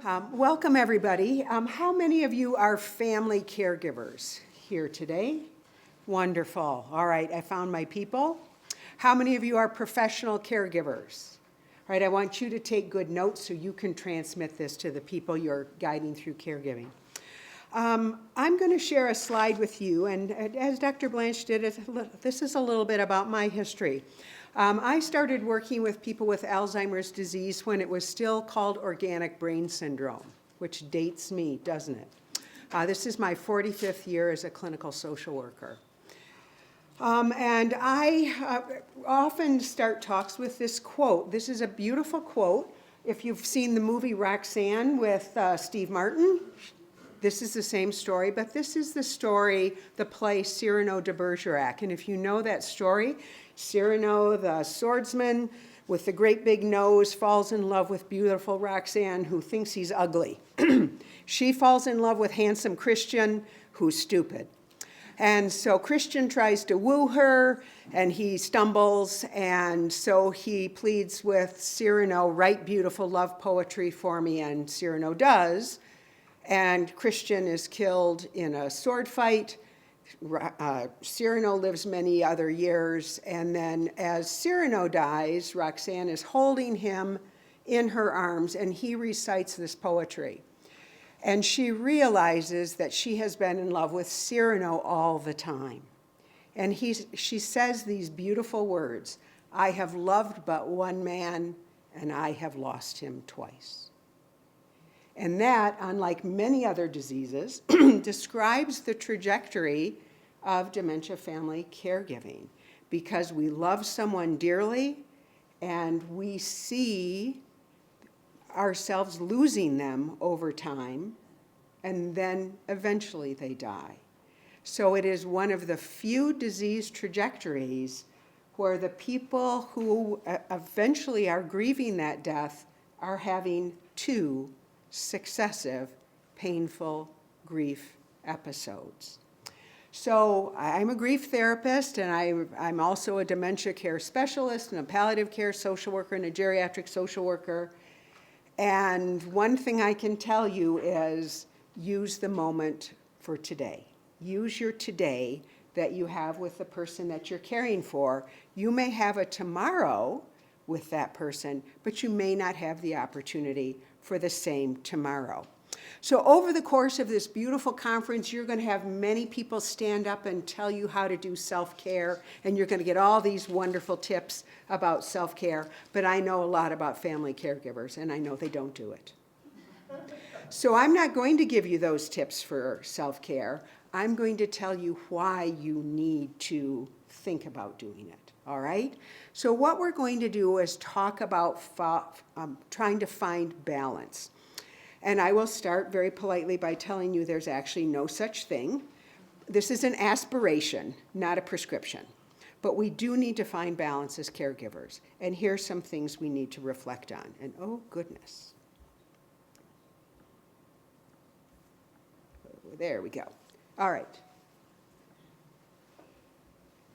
Welcome, everybody. How many of you are family caregivers here today? Wonderful. All right, I found my people. How many of you are professional caregivers? All right, I want you to take good notes so you can transmit this to the people you're guiding through caregiving. I'm going to share a slide with you, and as Dr. Blanche did, this is a little bit about my history. I started working with people with Alzheimer's disease when it was still called organic brain syndrome, which dates me, doesn't it? This is my 45th year as a clinical social worker. And I often start talks with this quote. This is a beautiful quote. If you've seen the movie Roxanne with Steve Martin, this is the same story, but this is the story, the play Cyrano de Bergerac. And if you know that story, Cyrano, the swordsman with the great big nose, falls in love with beautiful Roxanne, who thinks he's ugly. She falls in love with handsome Christian, who's stupid. And so Christian tries to woo her, and he stumbles, and so he pleads with Cyrano, write beautiful love poetry for me, and Cyrano does. And Christian is killed in a sword fight. Cyrano lives many other years, and then as Cyrano dies, Roxanne is holding him in her arms, and he recites this poetry. And she realizes that she has been in love with Cyrano all the time. And she says these beautiful words, I have loved but one man, and I have lost him twice. And that, unlike many other diseases, describes the trajectory of dementia family caregiving, because we love someone dearly and we see ourselves losing them over time, and then eventually they die. So it is one of the few disease trajectories where the people who eventually are grieving that death are having two successive painful grief episodes. So I'm a grief therapist, and I'm also a dementia care specialist and a palliative care social worker and a geriatric social worker. And one thing I can tell you is use the moment for today. Use your today that you have with the person that you're caring for. You may have a tomorrow with that person, but you may not have the opportunity for the same tomorrow. So over the course of this beautiful conference, you're going to have many people stand up and tell you how to do self-care, and you're going to get all these wonderful tips about self-care, but I know a lot about family caregivers, and I know they don't do it. So I'm not going to give you those tips for self-care. I'm going to tell you why you need to think about doing it. All right? So what we're going to do is talk about trying to find balance. And I will start very politely by telling you there's actually no such thing. This is an aspiration, not a prescription. But we do need to find balance as caregivers. And here's some things we need to reflect on. And oh, goodness. There we go. All right.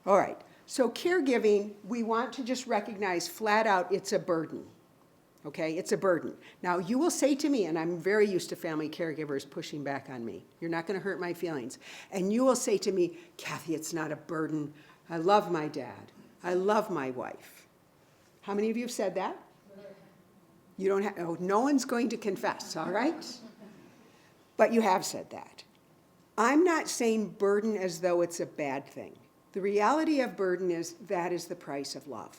All right. So caregiving, we want to just recognize flat out it's a burden, okay? It's a burden. Now, you will say to me, and I'm very used to family caregivers pushing back on me. You're not going to hurt my feelings. And you will say to me, Kathie, it's not a burden. I love my dad. I love my wife. How many of you have said that? You don't have, oh, no one's going to confess, all right? But you have said that. I'm not saying burden as though it's a bad thing. The reality of burden is that is the price of love.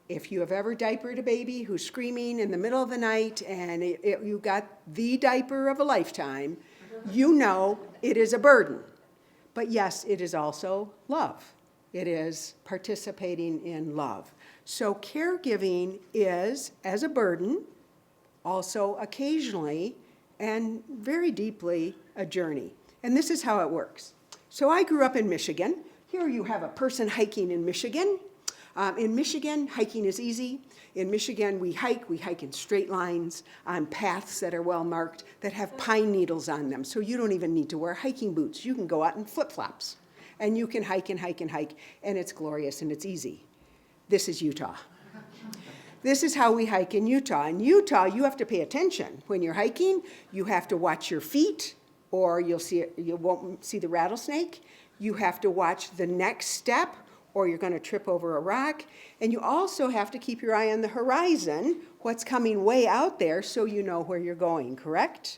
If you have ever diapered a baby who's screaming in the middle of the night and you got the diaper of a lifetime, you know it is a burden. But yes, it is also love. It is participating in love. So caregiving is, as a burden, also occasionally and very deeply a journey. And this is how it works. So I grew up in Michigan. Here you have a person hiking in Michigan. In Michigan, hiking is easy. In Michigan, we hike in straight lines on paths that are well marked that have pine needles on them. So you don't even need to wear hiking boots. You can go out in flip-flops and you can hike and hike and hike, and it's glorious and it's easy. This is Utah. This is how we hike in Utah. In Utah, you have to pay attention. When you're hiking, you have to watch your feet, or you won't see the rattlesnake. You have to watch the next step, or you're going to trip over a rock. And you also have to keep your eye on the horizon, what's coming way out there, so you know where you're going, correct?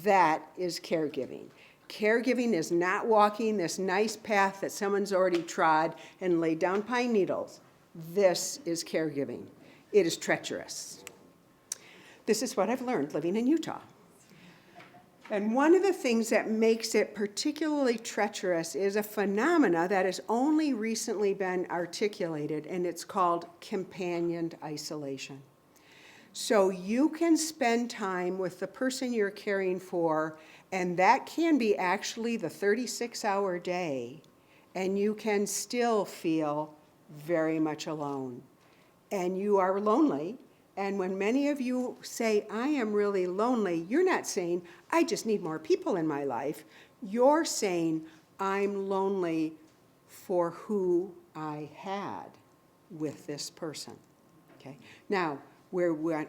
That is caregiving. Caregiving is not walking this nice path that someone's already trod and laid down pine needles. This is caregiving. It is treacherous. This is what I've learned living in Utah. And one of the things that makes it particularly treacherous is a phenomena that has only recently been articulated, and it's called companioned isolation. So you can spend time with the person you're caring for, and that can be actually the 36-hour day, and you can still feel very much alone. And you are lonely. And when many of you say, I am really lonely, you're not saying, I just need more people in my life. You're saying, I'm lonely for who I had with this person. Okay? Now, we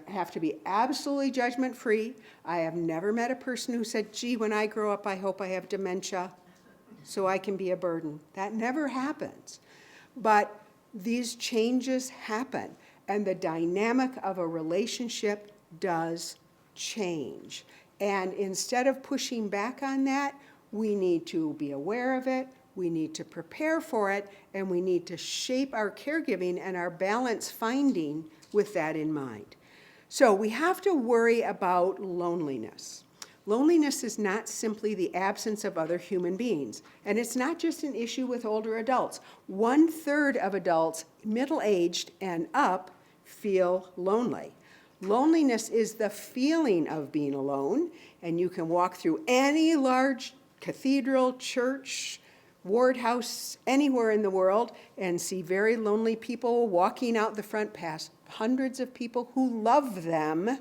have to be absolutely judgment-free. I have never met a person who said, gee, when I grow up, I hope I have dementia so I can be a burden. That never happens. But these changes happen, and the dynamic of a relationship does change. And instead of pushing back on that, we need to be aware of it, we need to prepare for it, and we need to shape our caregiving and our balance finding with that in mind. So we have to worry about loneliness. Loneliness is not simply the absence of other human beings, and it's not just an issue with older adults. 1/3 of adults, middle-aged and up, feel lonely. Loneliness is the feeling of being alone, and you can walk through any large cathedral, church, ward house, anywhere in the world, and see very lonely people walking out the front past hundreds of people who love them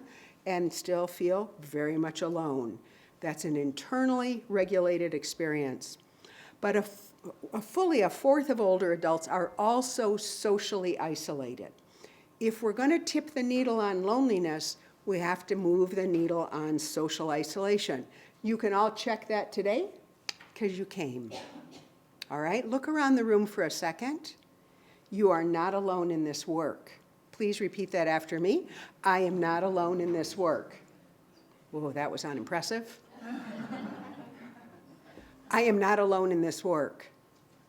and still feel very much alone. That's an internally regulated experience. But fully a fourth of older adults are also socially isolated. If we're going to tip the needle on loneliness, we have to move the needle on social isolation. You can all check that today because you came. All right, look around the room for a second. You are not alone in this work. Please repeat that after me. I am not alone in this work. Whoa, that was unimpressive. I am not alone in this work.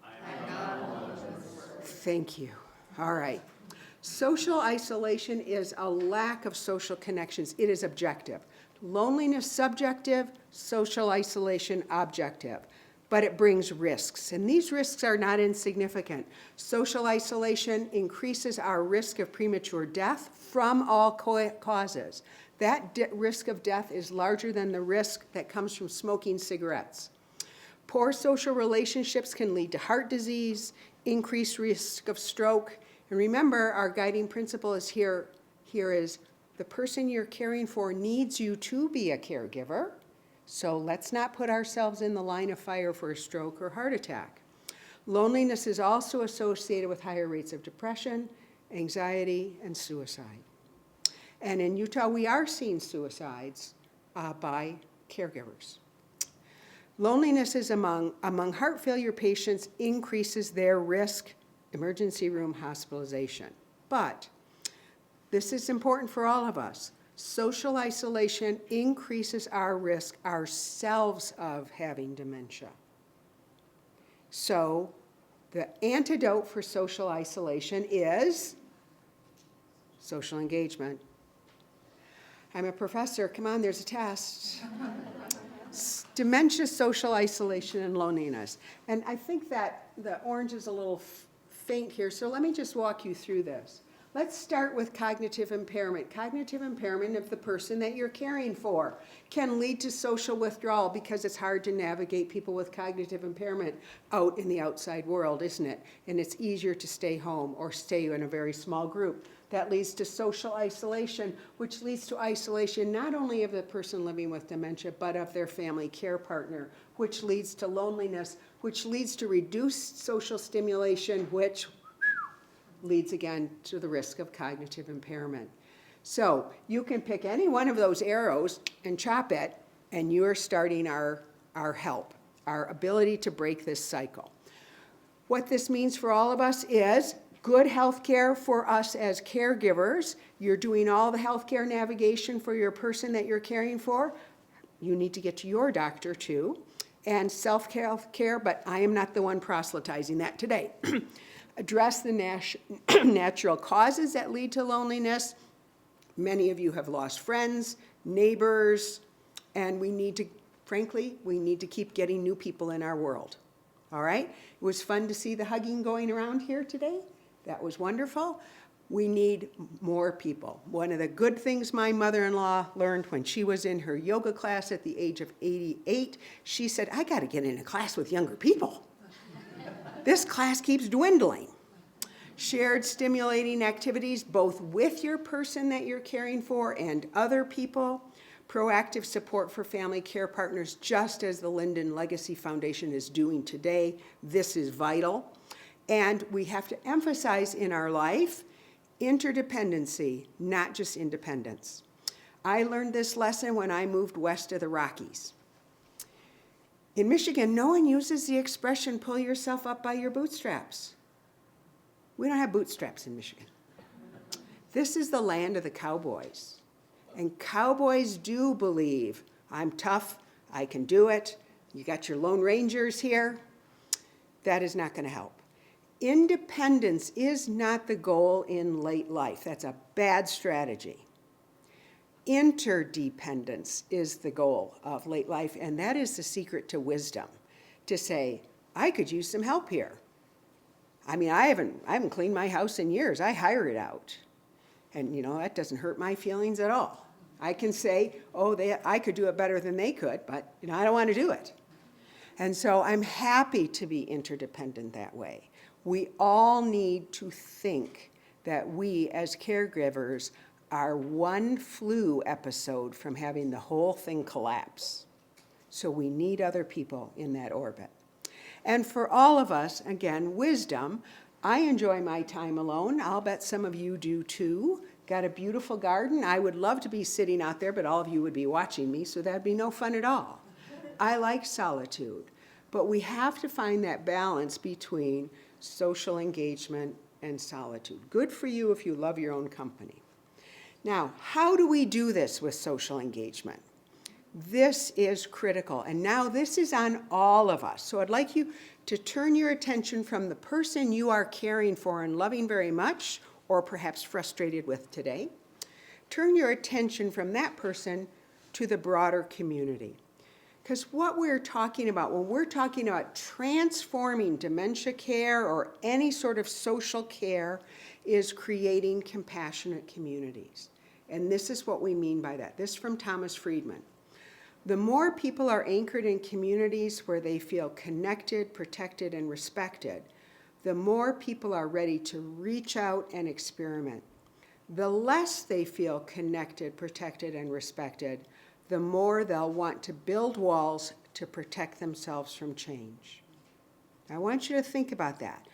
I am not alone in this work. Thank you. All right. Social isolation is a lack of social connections. It is objective. Loneliness, subjective. Social isolation, objective. But it brings risks, and these risks are not insignificant. Social isolation increases our risk of premature death from all causes. That risk of death is larger than the risk that comes from smoking cigarettes. Poor social relationships can lead to heart disease, increased risk of stroke. And remember, our guiding principle is here is the person you're caring for needs you to be a caregiver. So let's not put ourselves in the line of fire for a stroke or heart attack. Loneliness is also associated with higher rates of depression, anxiety, and suicide. And in Utah, we are seeing suicides by caregivers. Loneliness is among heart failure patients increases their risk, emergency room hospitalization. But this is important for all of us. Social isolation increases our risk ourselves of having dementia. So the antidote for social isolation is social engagement. I'm a professor. Come on, there's a test. Dementia, social isolation, and loneliness. And I think that the orange is a little faint here, so let me just walk you through this. Let's start with cognitive impairment. Cognitive impairment of the person that you're caring for can lead to social withdrawal because it's hard to navigate people with cognitive impairment out in the outside world, isn't it? And it's easier to stay home or stay in a very small group. That leads to social isolation, which leads to isolation not only of the person living with dementia, but of their family care partner, which leads to loneliness, which leads to reduced social stimulation, which leads again to the risk of cognitive impairment. So you can pick any one of those arrows and chop it, and you're starting our help, our ability to break this cycle. What this means for all of us is good health care for us as caregivers. You're doing all the health care navigation for your person that you're caring for. You need to get to your doctor too. And self-care, but I am not the one proselytizing that today. Address the natural causes that lead to loneliness. Many of you have lost friends, neighbors, and we need to keep getting new people in our world. All right? It was fun to see the hugging going around here today. That was wonderful. We need more people. One of the good things my mother-in-law learned when she was in her yoga class at the age of 88, she said, I got to get in a class with younger people. This class keeps dwindling. Shared stimulating activities, both with your person that you're caring for and other people. Proactive support for family care partners, just as the Linden Legacy Foundation is doing today. This is vital. And we have to emphasize in our life interdependency, not just independence. I learned this lesson when I moved west of the Rockies. In Michigan, no one uses the expression, pull yourself up by your bootstraps. We don't have bootstraps in Michigan. This is the land of the cowboys. And cowboys do believe, I'm tough, I can do it. You got your Lone Rangers here. That is not going to help. Independence is not the goal in late life. That's a bad strategy. Interdependence is the goal of late life, and that is the secret to wisdom. To say, I could use some help here. I mean, I haven't cleaned my house in years. I hire it out. And, that doesn't hurt my feelings at all. I can say, I could do it better than they could, but, I don't want to do it. And so I'm happy to be interdependent that way. We all need to think that we, as caregivers, are one flu episode from having the whole thing collapse. So we need other people in that orbit. And for all of us, again, wisdom. I enjoy my time alone. I'll bet some of you do too. Got a beautiful garden. I would love to be sitting out there, but all of you would be watching me, so that'd be no fun at all. I like solitude. But we have to find that balance between social engagement and solitude. Good for you if you love your own company. Now, how do we do this with social engagement? This is critical, and now this is on all of us. So I'd like you to turn your attention from the person you are caring for and loving very much, or perhaps frustrated with today. Turn your attention from that person to the broader community. Because what we're talking about, when we're talking about transforming dementia care or any sort of social care, is creating compassionate communities. And this is what we mean by that. This is from Thomas Friedman. The more people are anchored in communities where they feel connected, protected, and respected, the more people are ready to reach out and experiment. The less they feel connected, protected, and respected, the more they'll want to build walls to protect themselves from change. I want you to think about that.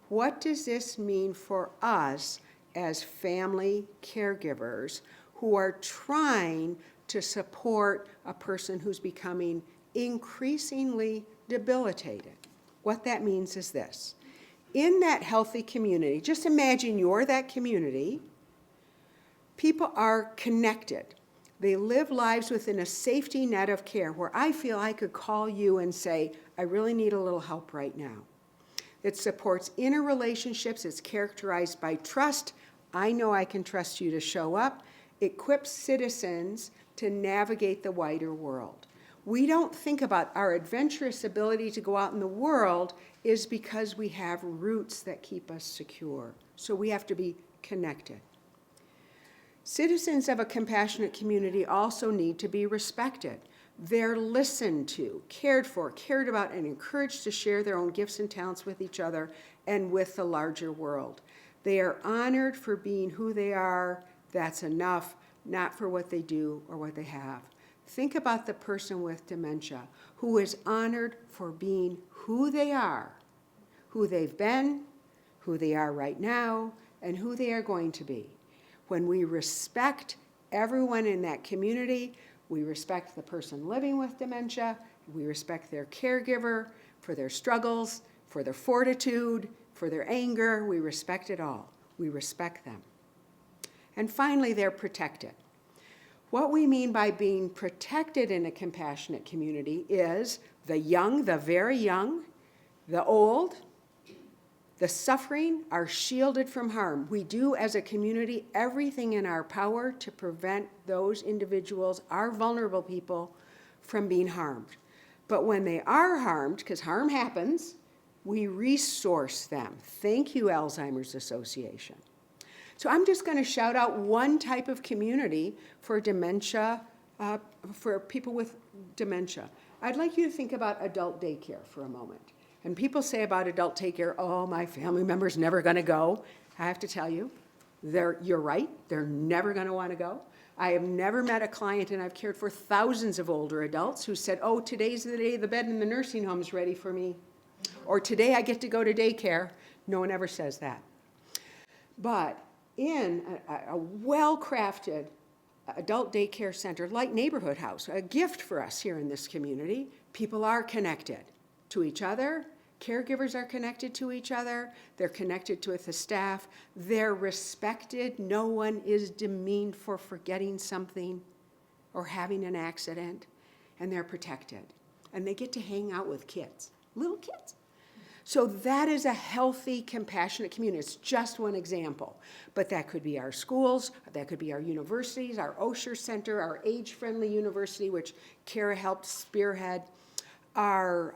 What does this mean for us as family caregivers who are trying to support a person who's becoming increasingly debilitated? What that means is this. In that healthy community, just imagine you're that community. People are connected. They live lives within a safety net of care where I feel I could call you and say, I really need a little help right now. It supports inner relationships. It's characterized by trust. I know I can trust you to show up. Equips citizens to navigate the wider world. We don't think about our adventurous ability to go out in the world is because we have roots that keep us secure. So we have to be connected. Citizens of a compassionate community also need to be respected. They're listened to, cared for, cared about, and encouraged to share their own gifts and talents with each other and with the larger world. They are honored for being who they are. That's enough, not for what they do or what they have. Think about the person with dementia who is honored for being who they are, who they've been, who they are right now, and who they are going to be. When we respect everyone in that community, we respect the person living with dementia, we respect their caregiver for their struggles, for their fortitude, for their anger, we respect it all. We respect them. And finally, they're protected. What we mean by being protected in a compassionate community is the young, the very young, the old, the suffering are shielded from harm. We do, as a community, everything in our power to prevent those individuals, our vulnerable people, from being harmed. But when they are harmed, because harm happens, we resource them. Thank you, Alzheimer's Association. So I'm just going to shout out one type of community for dementia, for people with dementia. I'd like you to think about adult daycare for a moment. And people say about adult daycare, oh, my family member's never going to go. I have to tell you, you're right. They're never going to want to go. I have never met a client, and I've cared for thousands of older adults who said, oh, today's the day the bed in the nursing home is ready for me. Or today I get to go to daycare. No one ever says that. But in a well-crafted adult daycare center like Neighborhood House, a gift for us here in this community, people are connected to each other. Caregivers are connected to each other. They're connected with the staff. They're respected. No one is demeaned for forgetting something or having an accident, and they're protected. And they get to hang out with kids, little kids. So that is a healthy, compassionate community. It's just one example. But that could be our schools, that could be our universities, our Osher Center, our age-friendly university, which Kara helped spearhead, our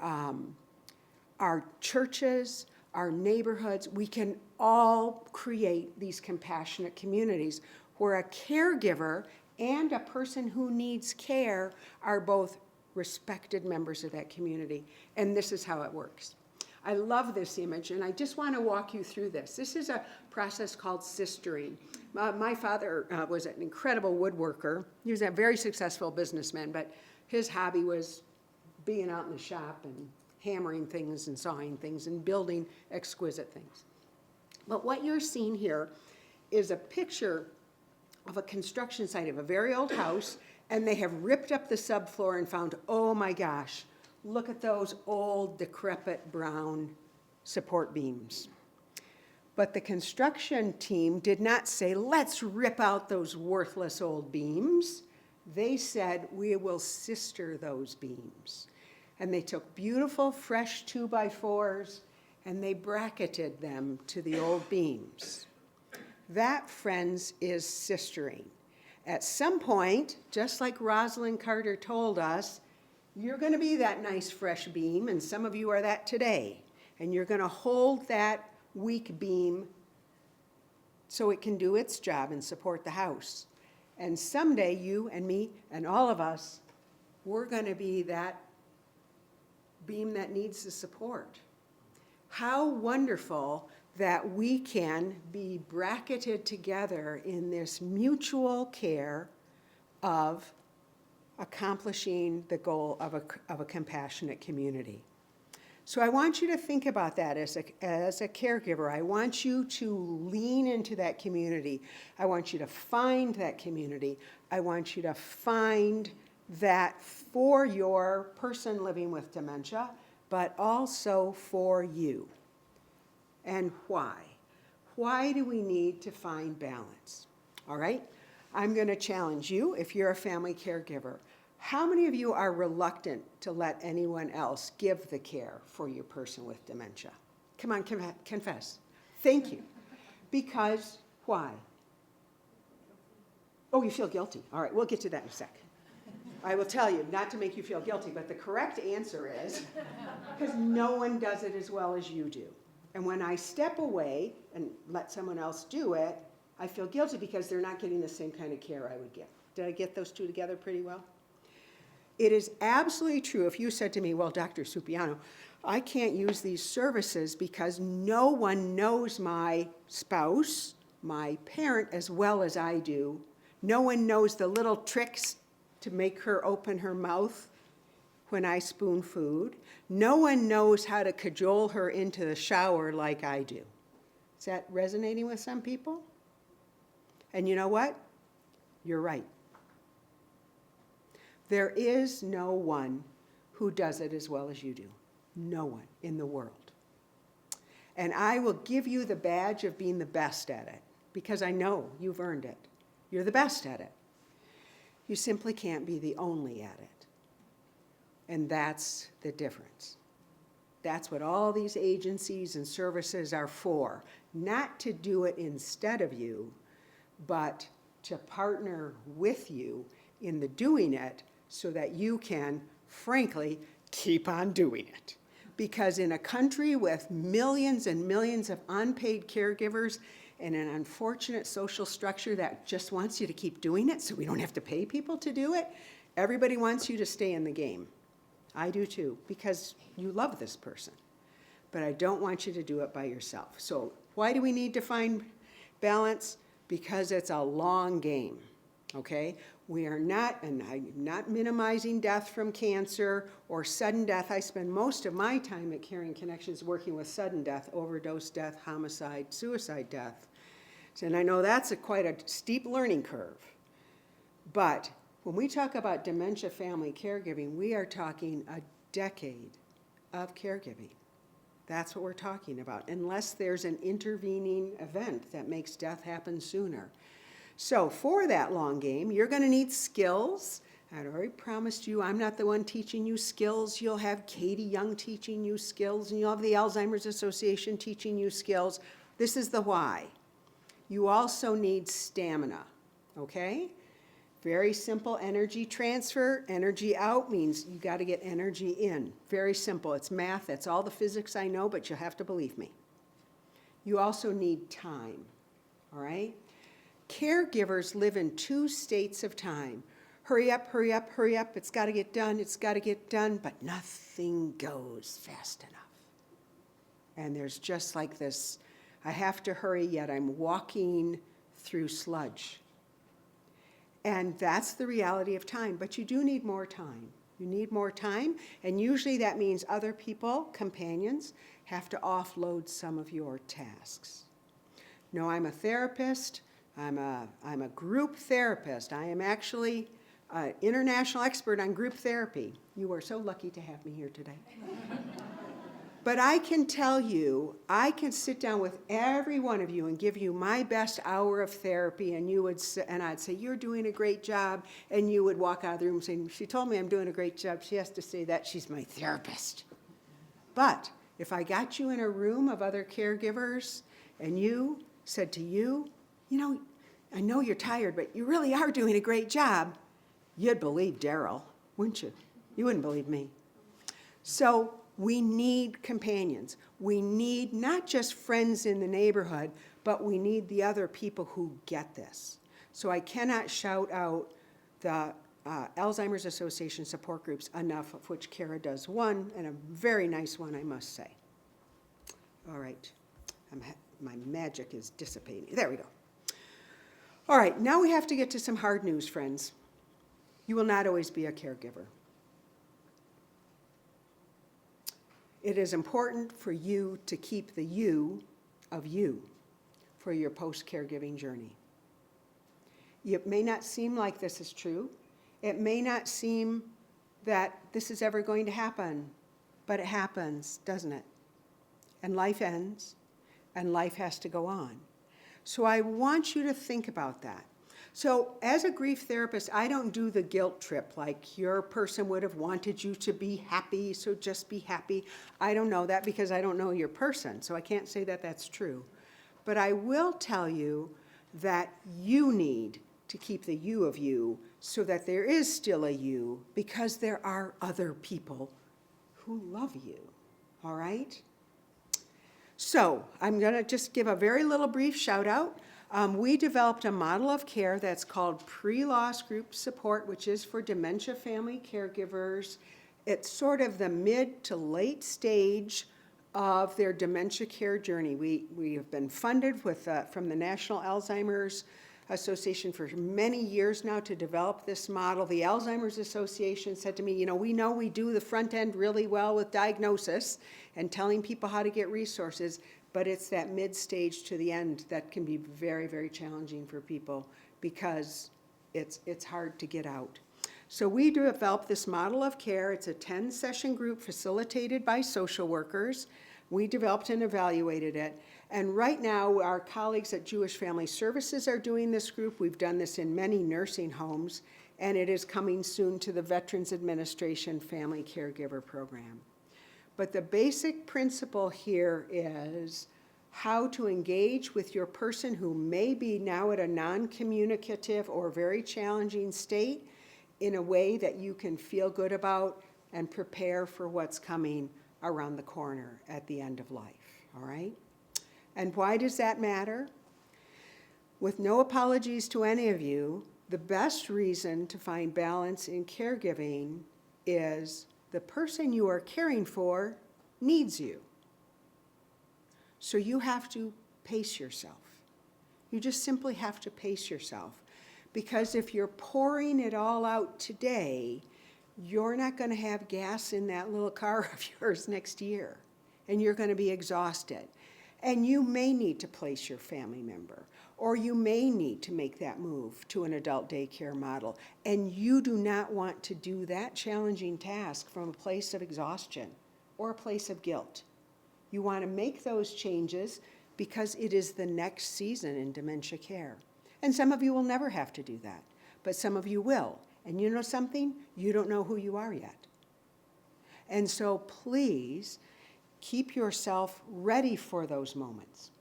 churches, our neighborhoods. We can all create these compassionate communities where a caregiver and a person who needs care are both respected members of that community. And this is how it works. I love this image, and I just want to walk you through this. This is a process called sistering. My father was an incredible woodworker. He was a very successful businessman, but his hobby was being out in the shop and hammering things and sawing things and building exquisite things. But what you're seeing here is a picture of a construction site of a very old house, and they have ripped up the subfloor and found, oh my gosh, look at those old, decrepit brown support beams. But the construction team did not say, let's rip out those worthless old beams. They said, we will sister those beams. And they took beautiful, fresh 2x4s, and they bracketed them to the old beams. That, friends, is sistering. At some point, just like Rosalind Carter told us, you're going to be that nice fresh beam, and some of you are that today. And you're going to hold that weak beam so it can do its job and support the house. And someday, you and me and all of us, we're going to be that beam that needs the support. How wonderful that we can be bracketed together in this mutual care of accomplishing the goal of a compassionate community. So I want you to think about that as a caregiver. I want you to lean into that community. I want you to find that community. I want you to find that for your person living with dementia, but also for you. And why? Why do we need to find balance? All right? I'm going to challenge you, if you're a family caregiver. How many of you are reluctant to let anyone else give the care for your person with dementia? Come on, confess. Thank you. Because why? Oh, you feel guilty. All right, we'll get to that in a sec. I will tell you, not to make you feel guilty, but the correct answer is because no one does it as well as you do. And when I step away and let someone else do it, I feel guilty because they're not getting the same kind of care I would get. Did I get those two together pretty well? It is absolutely true if you said to me, well, Dr. Supiano, I can't use these services because no one knows my spouse, my parent, as well as I do. No one knows the little tricks to make her open her mouth when I spoon food. No one knows how to cajole her into the shower like I do. Is that resonating with some people? And you know what? You're right. There is no one who does it as well as you do. No one in the world. And I will give you the badge of being the best at it, because I know you've earned it. You're the best at it. You simply can't be the only at it. And that's the difference. That's what all these agencies and services are for. Not to do it instead of you, but to partner with you in the doing it so that you can, frankly, keep on doing it. Because in a country with millions and millions of unpaid caregivers and an unfortunate social structure that just wants you to keep doing it so we don't have to pay people to do it, everybody wants you to stay in the game. I do too, because you love this person. But I don't want you to do it by yourself. So why do we need to find balance? Because it's a long game, okay? We are not, and I'm not minimizing death from cancer or sudden death. I spend most of my time at Caring Connections working with sudden death, overdose death, homicide, suicide death. And I know that's quite a steep learning curve. But when we talk about dementia family caregiving, we are talking a decade of caregiving. That's what we're talking about, unless there's an intervening event that makes death happen sooner. So for that long game, you're going to need skills. I'd already promised you I'm not the one teaching you skills. You'll have Katie Young teaching you skills, and you'll have the Alzheimer's Association teaching you skills. This is the why. You also need stamina, okay? Very simple energy transfer. Energy out means you got to get energy in. Very simple. It's math. That's all the physics I know, but you'll have to believe me. You also need time, all right? Caregivers live in two states of time. Hurry up, hurry up, hurry up. It's got to get done. It's got to get done, but nothing goes fast enough. And there's just like this, I have to hurry, yet I'm walking through sludge. And that's the reality of time, but you do need more time. You need more time, and usually that means other people, companions, have to offload some of your tasks. No, I'm a therapist. I'm a group therapist. I am actually an international expert on group therapy. You are so lucky to have me here today. But I can tell you, I can sit down with every one of you and give you my best hour of therapy, and you would say, and I'd say, you're doing a great job, and you would walk out of the room saying, she told me I'm doing a great job. She has to say that. She's my therapist. But if I got you in a room of other caregivers, and you said to you, you know, I know you're tired, but you really are doing a great job, you'd believe Daryl, wouldn't you? You wouldn't believe me. So we need companions. We need not just friends in the neighborhood, but we need the other people who get this. So I cannot shout out the Alzheimer's Association support groups enough, of which Kara does one, and a very nice one, I must say. All right, my magic is dissipating. There we go. All right, now we have to get to some hard news, friends. You will not always be a caregiver. It is important for you to keep the you of you for your post-caregiving journey. It may not seem like this is true. It may not seem that this is ever going to happen, but it happens, doesn't it? And life ends, and life has to go on. So I want you to think about that. So as a grief therapist, I don't do the guilt trip like your person would have wanted you to be happy, so just be happy. I don't know that because I don't know your person, so I can't say that that's true. But I will tell you that you need to keep the you of you so that there is still a you, because there are other people who love you, all right? So I'm going to just give a very little brief shout out. We developed a model of care that's called pre-loss group support, which is for dementia family caregivers. It's sort of the mid to late stage of their dementia care journey. We have been funded with from the National Alzheimer's Association for many years now to develop this model. The Alzheimer's Association said to me, you know we do the front end really well with diagnosis and telling people how to get resources, But it's that mid-stage to the end that can be very, very challenging for people because it's hard to get out. So we developed this model of care. It's a 10-session group facilitated by social workers. We developed and evaluated it. And right now, our colleagues at Jewish Family Services are doing this group. We've done this in many nursing homes, and it is coming soon to the Veterans Administration Family Caregiver Program. But the basic principle here is how to engage with your person who may be now at a non-communicative or very challenging state in a way that you can feel good about and prepare for what's coming around the corner at the end of life, all right? And why does that matter? With no apologies to any of you, the best reason to find balance in caregiving is the person you are caring for needs you. So you have to pace yourself. You just simply have to pace yourself. Because if you're pouring it all out today, you're not going to have gas in that little car of yours next year. And you're going to be exhausted. And you may need to place your family member, or you may need to make that move to an adult daycare model. And you do not want to do that challenging task from a place of exhaustion or a place of guilt. You want to make those changes because it is the next season in dementia care. And some of you will never have to do that, but some of you will. And you know something? You don't know who you are yet. And so please keep yourself ready for those moments.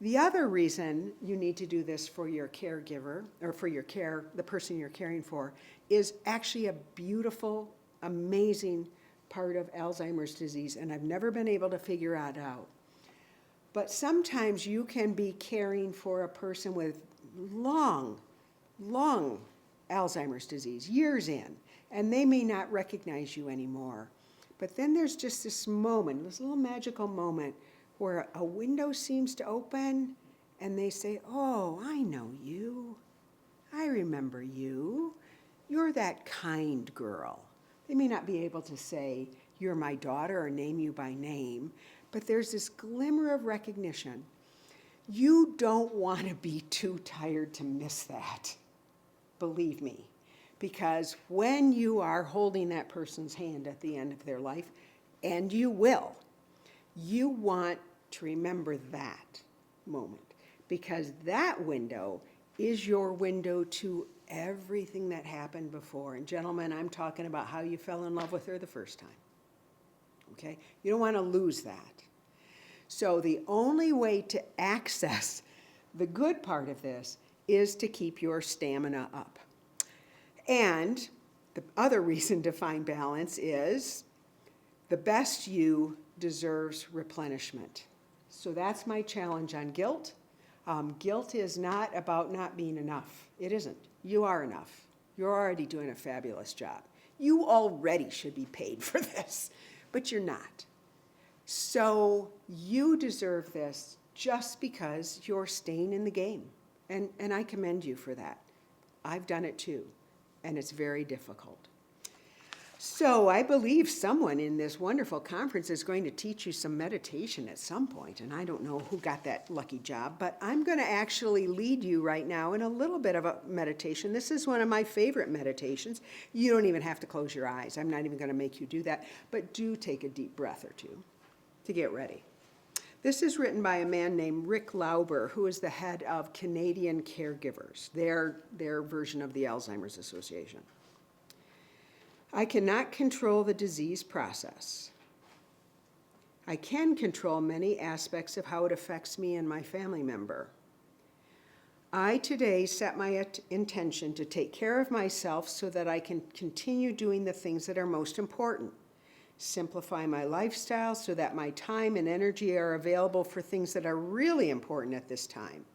The other reason you need to do this for your caregiver, or for your the person you're caring for, is actually a beautiful, amazing part of Alzheimer's disease, and I've never been able to figure it out. But sometimes you can be caring for a person with long Alzheimer's disease, years in, and they may not recognize you anymore. But then there's just this moment, this little magical moment, where a window seems to open, and they say, "Oh, I know you. I remember you. You're that kind girl." They may not be able to say, "You're my daughter," or name you by name, but there's this glimmer of recognition. You don't want to be too tired to miss that, believe me, because when you are holding that person's hand at the end of their life, and you will, you want to remember that moment, because that window is your window to everything that happened before. And gentlemen, I'm talking about how you fell in love with her the first time, okay? You don't want to lose that. So the only way to access the good part of this is to keep your stamina up. And the other reason to find balance is the best you deserves replenishment. So that's my challenge on guilt. Guilt is not about not being enough. It isn't. You are enough. You're already doing a fabulous job. You already should be paid for this, but you're not. So you deserve this just because you're staying in the game. And I commend you for that. I've done it too, and it's very difficult. So I believe someone in this wonderful conference is going to teach you some meditation at some point, and I don't know who got that lucky job, but I'm going to actually lead you right now in a little bit of a meditation. This is one of my favorite meditations. You don't even have to close your eyes. I'm not even going to make you do that, but do take a deep breath or two to get ready. This is written by a man named Rick Lauber, who is the head of Canadian Caregivers, their version of the Alzheimer's Association. I cannot control the disease process. I can control many aspects of how it affects me and my family member. I today set my intention to take care of myself so that I can continue doing the things that are most important. Simplify my lifestyle so that my time and energy are available for things that are really important at this time.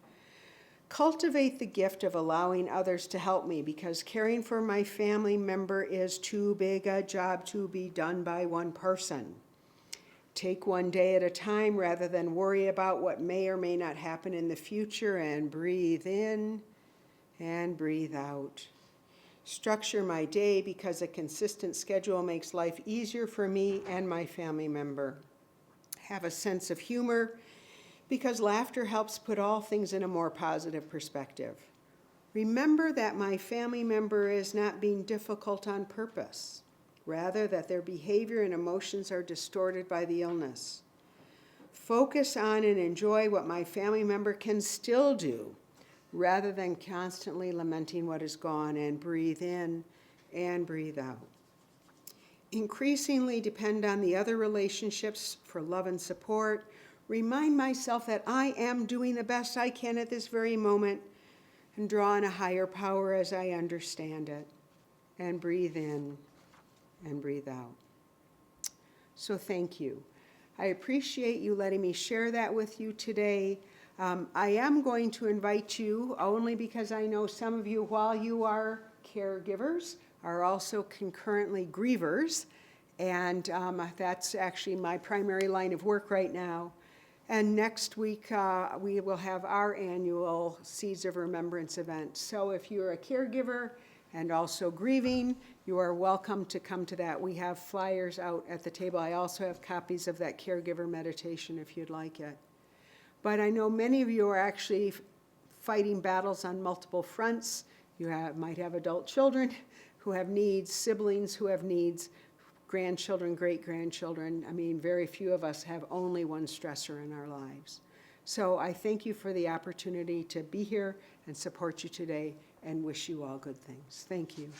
Cultivate the gift of allowing others to help me, because caring for my family member is too big a job to be done by one person. Take one day at a time rather than worry about what may or may not happen in the future, and breathe in and breathe out. Structure my day because a consistent schedule makes life easier for me and my family member. Have a sense of humor because laughter helps put all things in a more positive perspective. Remember that my family member is not being difficult on purpose, rather that their behavior and emotions are distorted by the illness. Focus on and enjoy what my family member can still do, rather than constantly lamenting what is gone, and breathe in and breathe out. Increasingly depend on the other relationships for love and support. Remind myself that I am doing the best I can at this very moment, and draw on a higher power as I understand it, and breathe in and breathe out. So thank you. I appreciate you letting me share that with you today. I am going to invite you, only because I know some of you, while you are caregivers, are also concurrently grievers, and that's actually my primary line of work right now. And next week, we will have our annual Seeds of Remembrance event. So if you're a caregiver and also grieving, you are welcome to come to that. We have flyers out at the table. I also have copies of that caregiver meditation if you'd like it. But I know many of you are actually fighting battles on multiple fronts. You might have adult children who have needs, siblings who have needs, grandchildren, great-grandchildren. I mean, very few of us have only one stressor in our lives. So I thank you for the opportunity to be here and support you today, and wish you all good things. Thank you.